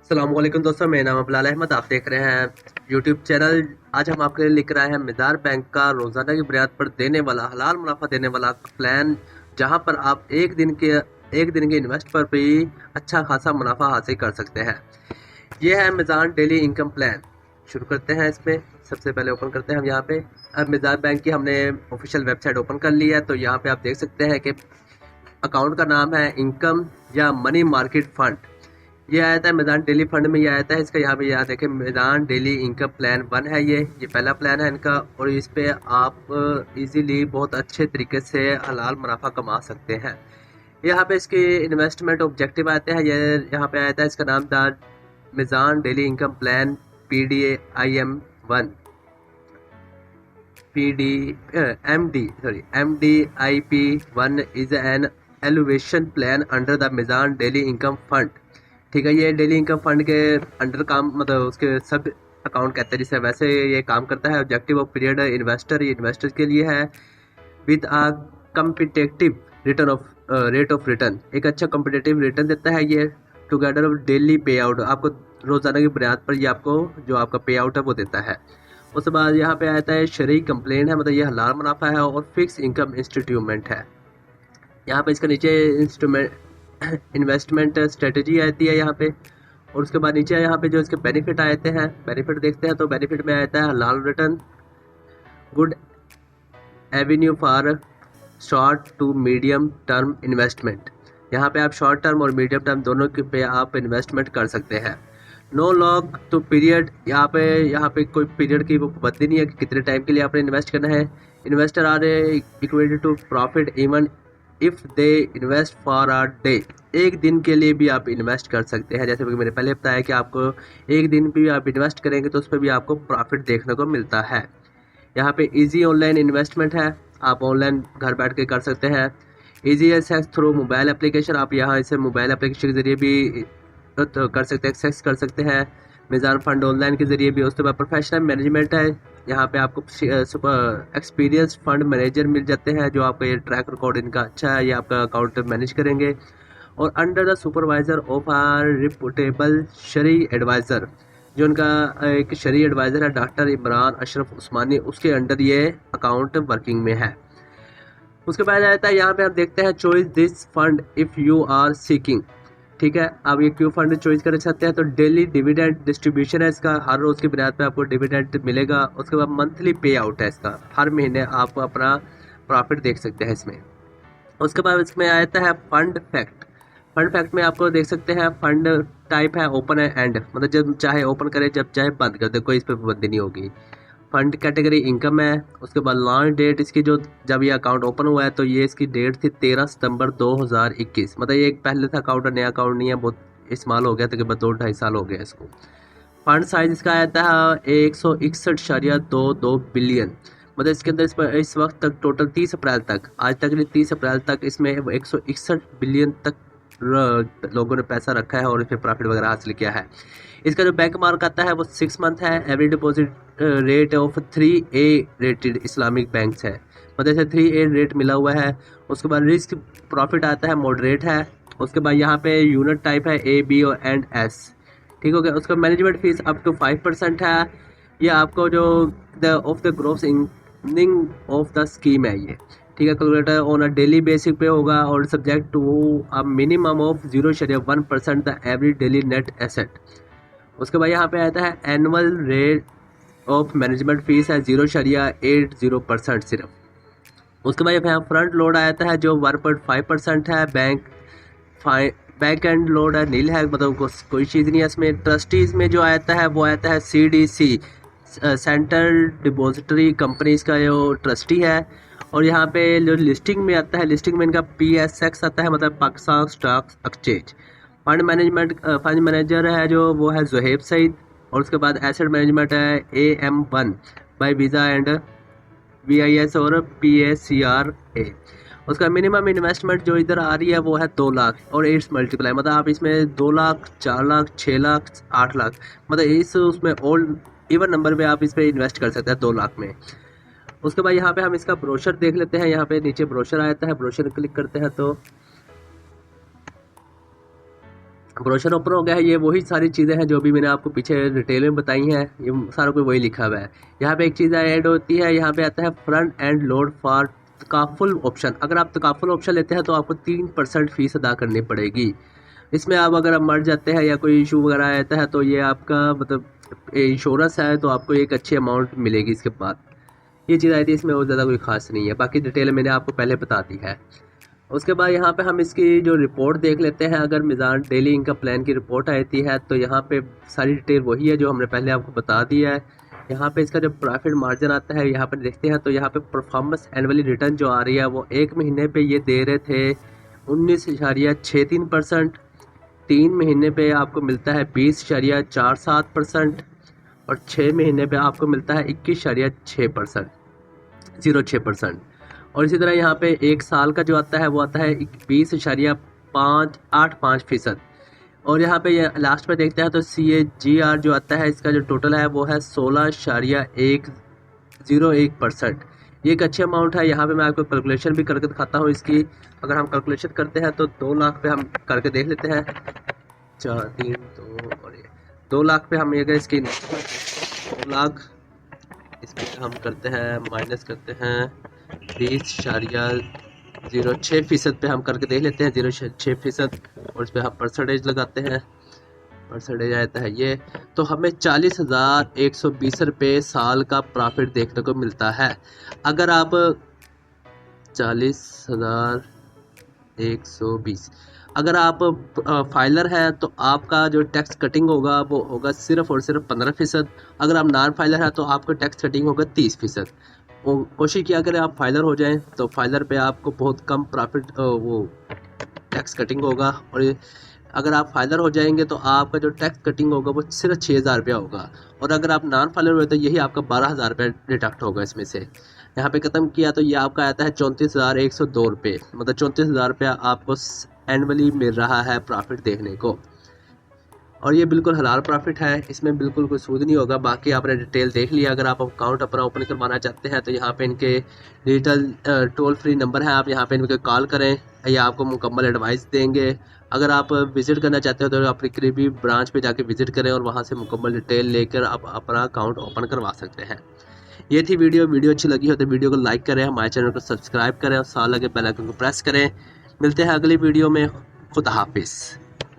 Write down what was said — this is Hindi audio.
अस्सलामुअलैकुम दोस्तों, मेरा नाम बिलाल अहमद। आप देख रहे हैं यूट्यूब चैनल। आज हम आपके लिए लिख रहे हैं मिज़ार बैंक का रोज़ाना की बुनियाद पर देने वाला हलाल मुनाफा देने वाला प्लान, जहां पर आप एक दिन के इन्वेस्ट पर भी अच्छा खासा मुनाफा हासिल कर सकते हैं। यह है मिज़ान डेली इनकम प्लान। शुरू करते हैं। इसमें सबसे पहले ओपन करते हैं हम यहाँ पे। अब मिज़ार बैंक की हमने ऑफिशियल वेबसाइट ओपन कर ली है, तो यहाँ पे आप देख सकते हैं कि अकाउंट का नाम है इनकम या मनी मार्केट फंड। ये आया था मैदान डेली फंड में, ये आया था इसका। यहाँ पे यहाँ देखें, मैदान डेली इनकम प्लान 1 है। ये पहला प्लान है इनका, और इस पे आप इजीली बहुत अच्छे तरीके से हलाल मुनाफा कमा सकते हैं। यहाँ पे इसके इन्वेस्टमेंट ऑब्जेक्टिव आते हैं। ये यहाँ पे आया था इसका नाम था Meezan daily income plan PDIM1 MDIP1 is an elevation plan under the Meezan daily income fund. ठीक है, ये डेली इनकम फंड के अंडर काम, मतलब उसके सब अकाउंट कहते हैं जिसे, वैसे ये काम करता है। ऑब्जेक्टिव ऑफ पीरियड इन्वेस्टर, ये इन्वेस्टर के लिए है। With a competitive return of rate of return, एक अच्छा कम्पिटेटिव रिटर्न देता है ये। Together of daily pay out, आपको रोज़ाना की बुनियाद पर ये आपको जो आपका पे आउट है वो देता है। उसके बाद यहाँ पे आता है शरई कंप्लेन है, मतलब ये हलाल मुनाफा है। और फिक्स इनकम इंस्टीट्यूमेंट है। यहाँ पे इसका नीचे इंस्ट्रूमेंट इन्वेस्टमेंट स्ट्रेटजी आती है यहाँ पे। और उसके बाद नीचे यहाँ पे जो इसके बेनिफिट आते हैं, बेनिफिट देखते हैं। तो बेनिफिट में आता है हलाल return, good avenue for short to medium term investment. यहाँ पे आप शॉर्ट टर्म और मीडियम टर्म दोनों के पे आप इन्वेस्टमेंट कर सकते हैं। नो लॉक टू पीरियड, यहाँ पे कोई पीरियड की वो पाबंदी नहीं है कि कितने टाइम के लिए आपने इन्वेस्ट करना है। Investor are equated to profit even if they invest for a day, एक दिन के लिए भी आप इन्वेस्ट कर सकते हैं। जैसे कि मैंने पहले बताया कि आपको एक दिन भी आप इन्वेस्ट करेंगे तो उस पर भी आपको प्रॉफिट देखने को मिलता है। यहाँ पे इजी ऑनलाइन इन्वेस्टमेंट है, आप ऑनलाइन घर बैठ के कर सकते हैं। Easy access through mobile application, आप यहाँ इसे मोबाइल एप्लीकेशन के ज़रिए भी तो कर सकते हैं, एक्सेस कर सकते हैं। मिज़ान फंड ऑनलाइन के ज़रिए भी। उसके बाद प्रोफेशनल मैनेजमेंट है, यहाँ पे आपको एक्सपीरियंस फंड मैनेजर मिल जाते हैं जो आपका ये ट्रैक रिकॉर्ड इनका अच्छा है, ये आपका अकाउंट मैनेज करेंगे। और under the supervisor of our reportable शरी एडवाइज़र, जो उनका एक शरी एडवाइज़र है डॉक्टर इमरान अशरफ उस्मानी, उसके अंडर ये अकाउंट वर्किंग में है। उसके बाद आता है यहाँ पे हम देखते हैं choice this fund if you are seeking. ठीक है, आप ये क्यों फंड चॉइस कर सकते हैं। तो डेली डिविडेंड डिस्ट्रीब्यूशन है इसका, हर रोज़ की बुनियाद पे आपको डिविडेंड मिलेगा। उसके बाद मंथली पे आउट है इसका, हर महीने आप अपना प्रॉफिट देख सकते हैं इसमें। उसके बाद इसमें आता है फंड फैक्ट। फंड फैक्ट में आपको देख सकते हैं फंड टाइप है ओपन है एंड, मतलब जब चाहे ओपन करे जब चाहे बंद कर दे, कोई इस पर पाबंदी नहीं होगी। फंड कैटेगरी इनकम है। उसके बाद लॉन्च डेट इसकी, जो जब ये अकाउंट ओपन हुआ है तो ये इसकी डेट थी 13 सितंबर 2021, मतलब ये एक पहले था अकाउंट, नया अकाउंट नहीं है, बहुत इस्तेमाल हो गया तकरीबन 2-2.5 साल हो गया इसको। फंड साइज इसका आया था 161.22 बिलियन, मतलब इसके अंदर इस वक्त तक टोटल 30 अप्रैल तक, आज तक 30 अप्रैल तक इसमें 161 बिलियन तक लोगों ने पैसा रखा है और इसमें प्रॉफिट वगैरह हासिल किया है। इसका जो बैंक मार्क आता है वो 6 मंथ है। Every deposit rate of 3A rated Islamic banks है, मतलब इसे 3A रेट मिला हुआ है। उसके बाद रिस्क प्रॉफिट आता है मॉडरेट है। उसके बाद यहाँ पे यूनिट टाइप है A, B और एंड S। ठीक हो गया। उसका मैनेजमेंट फीस अप टू 5% है। ये आपको जो the growth inning of the scheme है ये, ठीक है, calculator on a daily basic पे होगा और subject to a minimum of 0.1% the every daily net asset. उसके बाद यहाँ पे आता है annual rate of management fees है 0.80% सिर्फ। उसके बाद यहाँ फ्रंट लोड आता है जो 1.5% है। बैक एंड लोड है नील है, मतलब कोई चीज़ नहीं है इसमें। ट्रस्टीज में जो आता है वो आता है CDC, सेंट्रल डिपॉजिटरी कंपनी इसका जो ट्रस्टी है। और यहाँ पे जो लिस्टिंग में आता है, लिस्टिंग में इनका PSX आता है, मतलब Pakistan stock exchange. Fund manager है जो वो है जुहैब सईद। और उसके बाद एसेट मैनेजमेंट है AM1 by visa and VIS और PACRA। उसका मिनिमम इन्वेस्टमेंट जो इधर आ रही है वो है 2 लाख और 8 मल्टीप्लाई, मतलब आप इसमें 2 लाख 4 लाख 6 लाख 8 लाख, मतलब इस उसमें ऑल इवन नंबर पे आप इस पर इन्वेस्ट कर सकते हैं 2 लाख में। उसके बाद यहाँ पे हम इसका ब्रोशर देख लेते हैं। यहाँ पे नीचे ब्रोशर आता है, ब्रोशर क्लिक करते हैं तो ब्रोशर ओपन हो गया है। ये वही सारी चीज़ें हैं जो भी मैंने आपको पीछे डिटेल में बताई हैं, ये सारा कोई वही लिखा हुआ है। यहाँ पे एक चीज़ ऐड होती है, यहाँ पे आता है front end load for takaful option. अगर आप तकाफुल ऑप्शन लेते हैं तो आपको 3% फीस अदा करनी पड़ेगी। इसमें आप अगर आप मर जाते हैं या कोई इशू वगैरह आता है तो ये आपका मतलब इंश्योरेंस है, तो आपको एक अच्छी अमाउंट मिलेगी इसके बाद। ये चीज़ आई थी, इसमें और ज़्यादा कोई ख़ास नहीं है, बाकी डिटेल मैंने आपको पहले बता दी है। उसके बाद यहाँ पे हम इसकी जो रिपोर्ट देख लेते हैं। अगर मिज़ान डेली इनकम प्लान की रिपोर्ट आती है तो यहाँ पे सारी डिटेल वही है जो हमने पहले आपको बता दिया है। यहाँ पे इसका जो प्रॉफिट मार्जिन आता है यहाँ पे देखते हैं, तो यहाँ पे परफॉर्मेंस एनुअली रिटर्न जो आ रही है वो एक महीने पे ये दे रहे थे 19.63%, 3 महीने पे आपको मिलता है 20.47% और 6 महीने पे आपको मिलता है 21.06%। और इसी तरह यहाँ पे एक साल का जो आता है वो आता है 20.585%। और यहाँ पे ये लास्ट में देखते हैं तो CAGR जो आता है इसका जो टोटल है वो है 16.101%। ये एक अच्छी अमाउंट है। यहाँ पे मैं आपको कैलकुलेशन भी करके दिखाता हूँ इसकी। अगर हम कैलकुलेशन करते हैं तो 2 लाख पे हम करके देख लेते हैं। 4 3 2 और ये 2 लाख पे हम ये इसकी 2 लाख इसमें हम करते हैं माइनस करते हैं 20.06% पे हम करके देख लेते हैं 0.6%। और इस पर हम परसेंटेज लगाते हैं, परसेंटेज आता है ये, तो हमें 40,120 रुपये साल का प्रॉफिट देखने को मिलता है। अगर आप 40,120 अगर आप फाइलर हैं तो आपका जो टैक्स कटिंग होगा वो होगा सिर्फ और सिर्फ 15%। अगर आप नॉन फाइलर हैं तो आपका टैक्स कटिंग होगा 30%। कोशिश किया करें आप फाइलर हो जाएं, तो फाइलर पे आपको बहुत कम प्रॉफिट वो टैक्स कटिंग होगा। और अगर आप फाइलर हो जाएंगे तो आपका जो टैक्स कटिंग होगा वो सिर्फ 6,000 रुपया होगा। और अगर आप नॉन फाइलर हुए तो यही आपका 12,000 रुपया डिडक्ट होगा इसमें से। यहाँ पे ख़त्म किया तो ये आपका आता है 34,102 रुपये, मतलब 34,000 रुपया आपको एनुअली मिल रहा है प्रॉफिट देखने को। और ये बिल्कुल हलाल प्रॉफिट है, इसमें बिल्कुल कोई सूद नहीं होगा। बाकी आपने डिटेल देख लिया। अगर आप अकाउंट अपना ओपन करवाना चाहते हैं तो यहाँ पे इनके डिजिटल टोल फ्री नंबर है, आप यहाँ पे इनके कॉल करें, या आपको मुकम्मल एडवाइस देंगे। अगर आप विज़िट करना चाहते हो तो अपनी करीबी ब्रांच पे जाके विज़िट करें और वहाँ से मुकम्मल डिटेल लेकर आप अपना अकाउंट ओपन करवा सकते हैं। ये थी वीडियो अच्छी लगी हो तो वीडियो को लाइक करें, हमारे चैनल को सब्सक्राइब करें और साथ लगे बेल आइकन को प्रेस करें। मिलते हैं अगली वीडियो में। खुदा हाफिज़।